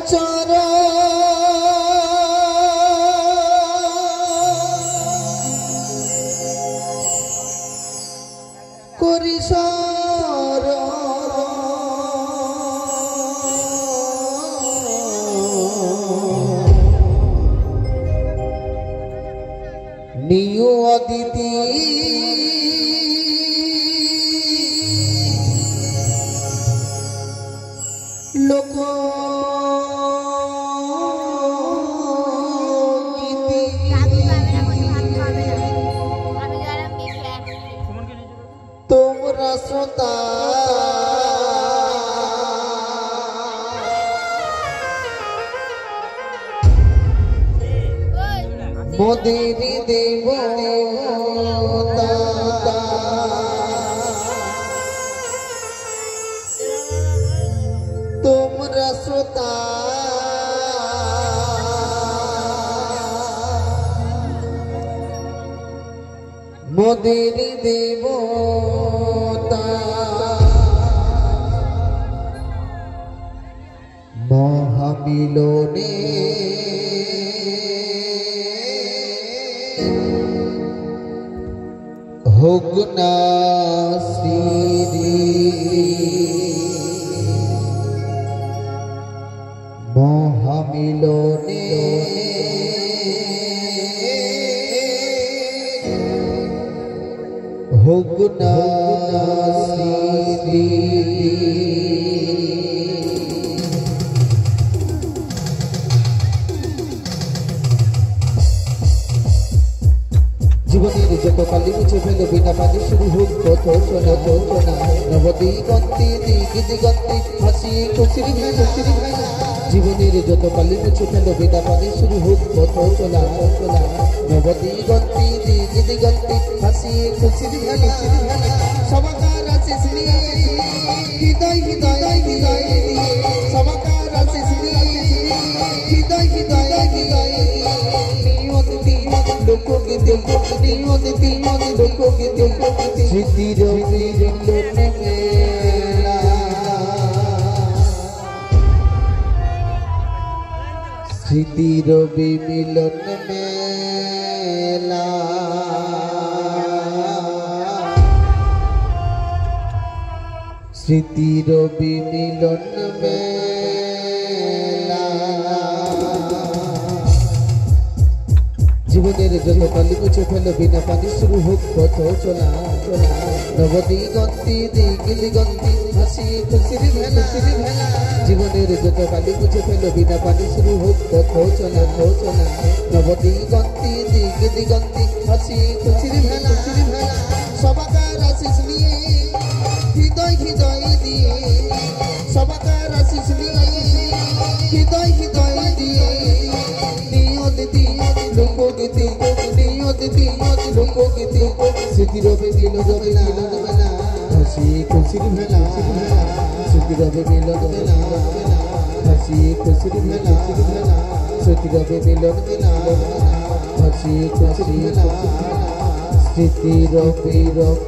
চর করি সর নিয় অদিতি লোক তোমরা শ্রোতা মোদের দেবতা তোমরা শ্রোতা মোদের দেবতা মহামিলনে হোক না শ্রী মহামিলনে হোক না শ্রী জীবনের যত কালি মুছে ফেলো বিনা পানি শুরু হোক পথ চলা নবদিগন্তি দিক দিগন্তি হাসি খুশির ভেলা জীবনের যত কালি মুছে ফেলো বিনা পানি শুরু হোক পথ চলা নবদিগন্তি দিক দিগন্তি হাসি খুশির ভেলা সবাকার আশিস নিয়ে হৃদয় হৃদয় হৃদয় সবাকার আশিস নিয়ে হৃদয় হৃদয় হৃদয় লোকগীতি নিয়তি লোকগীতি স্মৃতির মিলনে মেলা স্মৃতির মিলন মেলা স্মৃতির মিলন মেলা জীবনের যত কালি মুছে ফেলো বিনা পানি শুরু হোক পথ চলা নবদিগন্তি দিক দিগন্তি হাসি খুশির ভেলা জীবনের যত কালি মুছে ফেলো বিনা পানি শুরু হোক পথ চলা নবদিগন্তি দিক দিগন্তি হাসি খুশির ভেলা সবাকার আশিস নিয়ে হৃদয় হৃদয় দিয়ে সবাকার আশিস নিয়ে হৃদয় হৃদয় দিয়ে নিয়তি লোকগীতি নিয়তি লোকগীতি স্মৃতির মিলন মেলা হাসি খুশির ভেলা স্মৃতির মিলন মেলা হাসি খুশির ভেলা স্মৃতির মিলন মেলা হাসি খুশির ভেলা স্মৃতির মিলন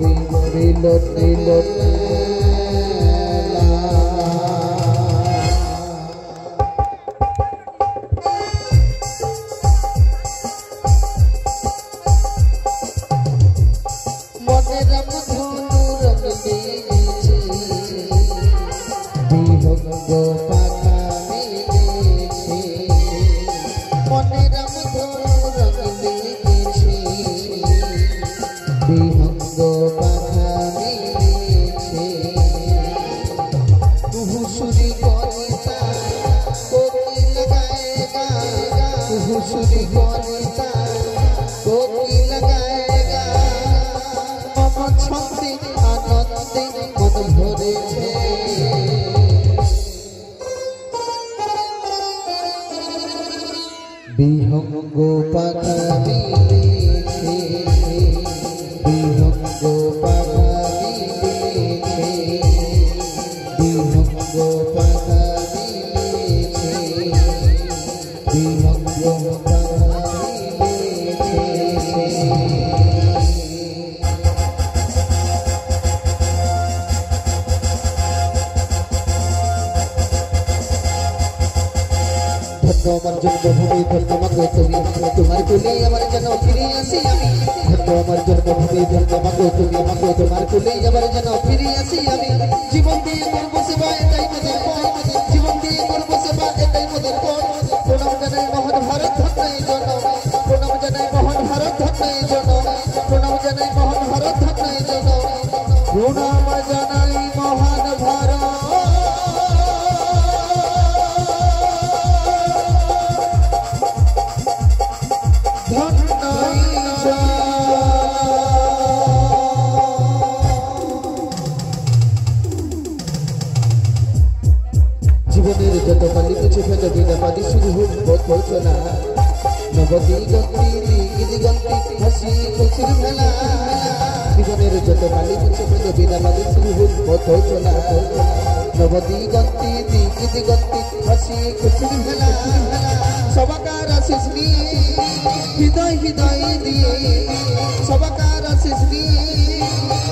বিহঙ্গ পাখা মিলেছে বিহঙ্গ পাখা মিলেছে বিহঙ্গ পাখা মিলেছে বিহঙ্গ পাখা মিলেছে ধন্য আমার জন্মভূমি ধন্য মাগো তুমি তোমার কোলে আমার যেন ফিরে আসি আমি ধন্য আমার জন্মভূমি ধন্য মাগো তুমি মাগো তোমার কোলে আমার যেন ফিরে আসি আমি জীবন দিয়ে করবো সেবা এটাই মোদের পথ জীবন দিয়ে করবো সেবা এটাই মোদের পথ প্রণাম জানাই মহান ভারত ধন্যই জন্য প্রণাম জানাই মহান ভারত ধন্যই জন্য প্রণাম জানাই মহান ভারত ধন্যই জন্য প্রণাম জানাই মহান ভারত জীবনের যত কালি মুছে ফেলো বিনা পাদি শুরু হোক বচনা নবদিগন্তি দিগন্তি হাসি খুশির মেলা জীবনের যত কালি মুছে ফেলো বিনা পাদি শুরু হোক বচনা নবদিগন্তি দিগন্তি হাসি খুশির মেলা সবাকার আশিস নিয়ে হৃদয় হৃদয় দিয়ে সবাকার আশিস নিয়ে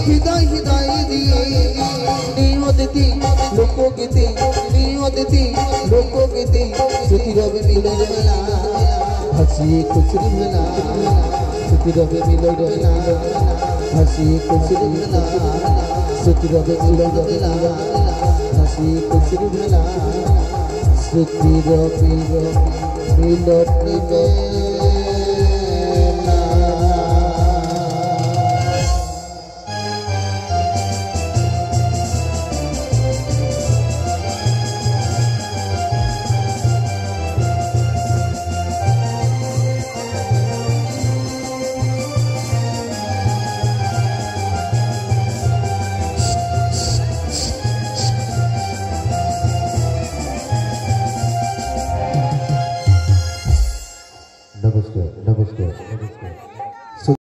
হৃদয় হৃদয় দিয়ে নিয়তি লোকগীতি নিয়তি লোকগীতি সুতি রবে মিলন মেলা হাসি খুশির মেলা সুতি রবে মিলন মেলা হাসি খুশির মেলা সুতি রবে মিলন মেলা হাসি খুশির মেলা সুতি রবে মিলন মেলা